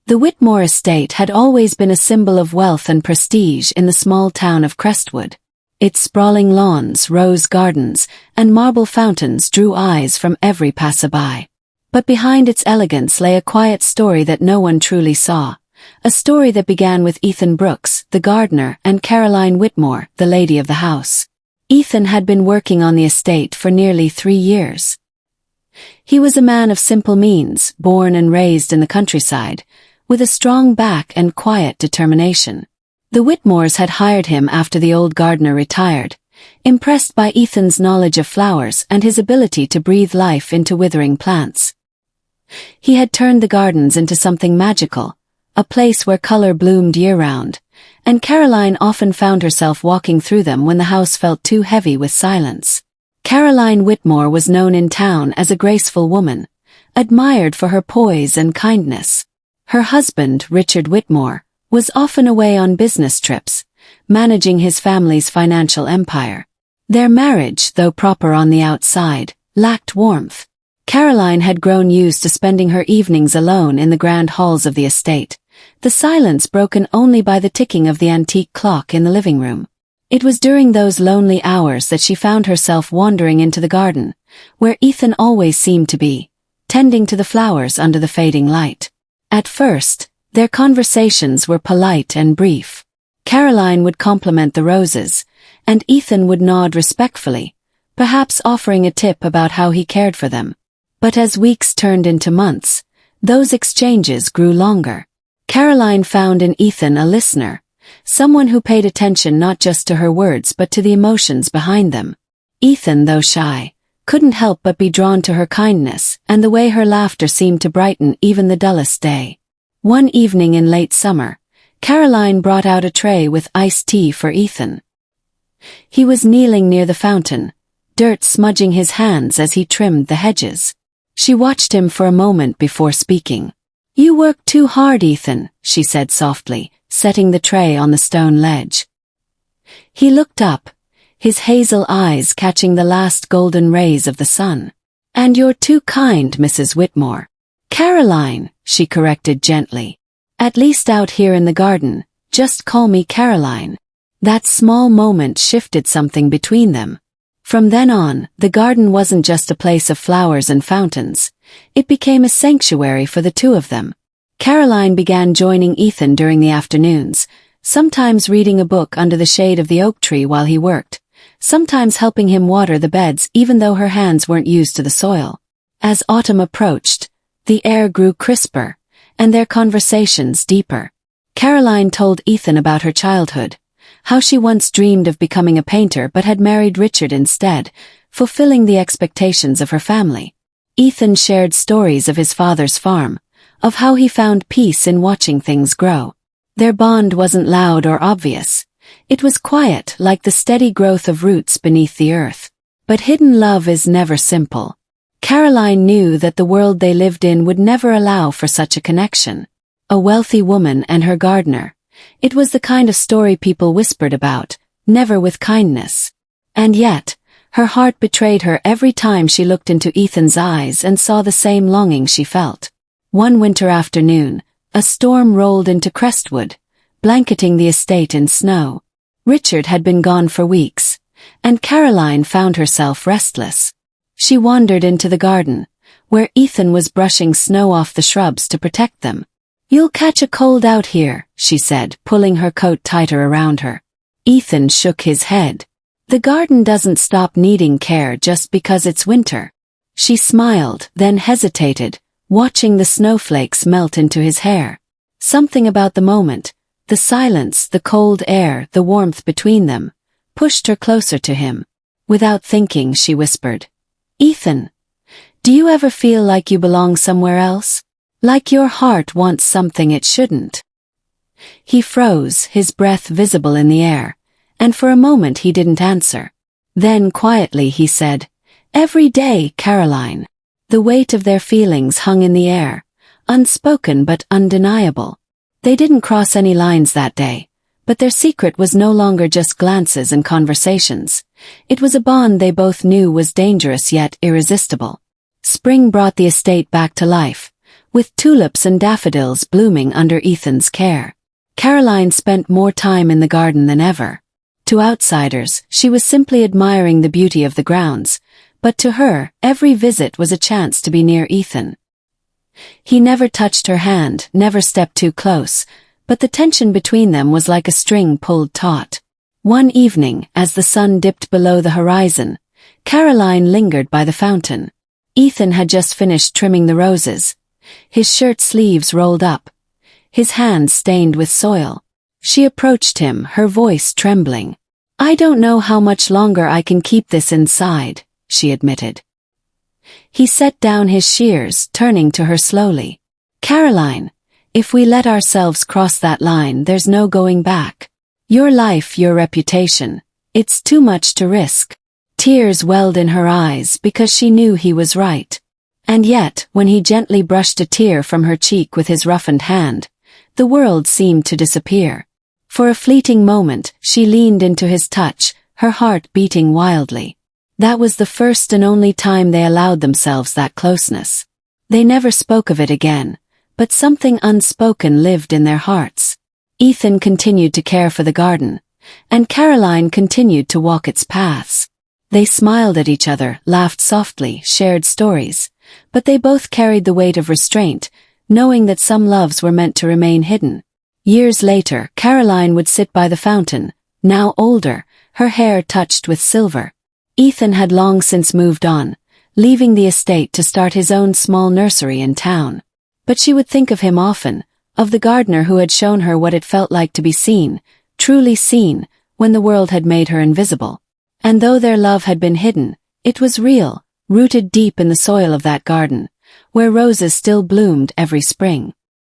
The Whitmore estate had always been a symbol of wealth and prestige in the small town of Crestwood. Its sprawling lawns, rose gardens, and marble fountains drew eyes from every passerby. But behind its elegance lay a quiet story that no one truly saw. A story that began with Ethan Brooks, the gardener, and Caroline Whitmore, the lady of the house. Ethan had been working on the estate for nearly 3 years. He was a man of simple means, born and raised in the countryside, with a strong back and quiet determination. The Whitmores had hired him after the old gardener retired, impressed by Ethan's knowledge of flowers and his ability to breathe life into withering plants. He had turned the gardens into something magical, a place where color bloomed year-round, and Caroline often found herself walking through them when the house felt too heavy with silence. Caroline Whitmore was known in town as a graceful woman, admired for her poise and kindness. Her husband, Richard Whitmore, was often away on business trips, managing his family's financial empire. Their marriage, though proper on the outside, lacked warmth. Caroline had grown used to spending her evenings alone in the grand halls of the estate, the silence broken only by the ticking of the antique clock in the living room. It was during those lonely hours that she found herself wandering into the garden, where Ethan always seemed to be, tending to the flowers under the fading light. At first, their conversations were polite and brief. Caroline would compliment the roses, and Ethan would nod respectfully, perhaps offering a tip about how he cared for them. But as weeks turned into months, those exchanges grew longer. Caroline found in Ethan a listener, someone who paid attention not just to her words but to the emotions behind them. Ethan, though shy, couldn't help but be drawn to her kindness and the way her laughter seemed to brighten even the dullest day. One evening in late summer, Caroline brought out a tray with iced tea for Ethan. He was kneeling near the fountain, dirt smudging his hands as he trimmed the hedges. She watched him for a moment before speaking. "You work too hard, Ethan," she said softly, setting the tray on the stone ledge. He looked up, his hazel eyes catching the last golden rays of the sun. "And you're too kind, Mrs. Whitmore." "Caroline," she corrected gently. "At least out here in the garden, just call me Caroline." That small moment shifted something between them. From then on, the garden wasn't just a place of flowers and fountains. It became a sanctuary for the two of them. Caroline began joining Ethan during the afternoons, sometimes reading a book under the shade of the oak tree while he worked, sometimes helping him water the beds even though her hands weren't used to the soil. As autumn approached, the air grew crisper, and their conversations deeper. Caroline told Ethan about her childhood, how she once dreamed of becoming a painter but had married Richard instead, fulfilling the expectations of her family. Ethan shared stories of his father's farm, of how he found peace in watching things grow. Their bond wasn't loud or obvious. It was quiet, like the steady growth of roots beneath the earth. But hidden love is never simple. Caroline knew that the world they lived in would never allow for such a connection. A wealthy woman and her gardener. It was the kind of story people whispered about, never with kindness. And yet, her heart betrayed her every time she looked into Ethan's eyes and saw the same longing she felt. One winter afternoon, a storm rolled into Crestwood, blanketing the estate in snow. Richard had been gone for weeks, and Caroline found herself restless. She wandered into the garden, where Ethan was brushing snow off the shrubs to protect them. "You'll catch a cold out here," she said, pulling her coat tighter around her. Ethan shook his head. "The garden doesn't stop needing care just because it's winter." She smiled, then hesitated, watching the snowflakes melt into his hair. Something about the moment, the silence, the cold air, the warmth between them, pushed her closer to him. Without thinking, she whispered, "Ethan, do you ever feel like you belong somewhere else? Like your heart wants something it shouldn't?" He froze, his breath visible in the air, and for a moment he didn't answer. Then quietly he said, "Every day, Caroline." The weight of their feelings hung in the air, unspoken but undeniable. They didn't cross any lines that day, but their secret was no longer just glances and conversations. It was a bond they both knew was dangerous yet irresistible. Spring brought the estate back to life, with tulips and daffodils blooming under Ethan's care. Caroline spent more time in the garden than ever. To outsiders, she was simply admiring the beauty of the grounds, but to her, every visit was a chance to be near Ethan. He never touched her hand, never stepped too close, but the tension between them was like a string pulled taut. One evening, as the sun dipped below the horizon, Caroline lingered by the fountain. Ethan had just finished trimming the roses, his shirt sleeves rolled up, his hands stained with soil. She approached him, her voice trembling. "I don't know how much longer I can keep this inside," she admitted. He set down his shears, turning to her slowly. "Caroline, if we let ourselves cross that line, there's no going back. Your life, your reputation, it's too much to risk." Tears welled in her eyes because she knew he was right. And yet, when he gently brushed a tear from her cheek with his roughened hand, the world seemed to disappear. For a fleeting moment, she leaned into his touch, her heart beating wildly. That was the first and only time they allowed themselves that closeness. They never spoke of it again, but something unspoken lived in their hearts. Ethan continued to care for the garden, and Caroline continued to walk its paths. They smiled at each other, laughed softly, shared stories, but they both carried the weight of restraint, knowing that some loves were meant to remain hidden. Years later, Caroline would sit by the fountain, now older, her hair touched with silver. Ethan had long since moved on, leaving the estate to start his own small nursery in town. But she would think of him often, of the gardener who had shown her what it felt like to be seen, truly seen, when the world had made her invisible. And though their love had been hidden, it was real, rooted deep in the soil of that garden, where roses still bloomed every spring.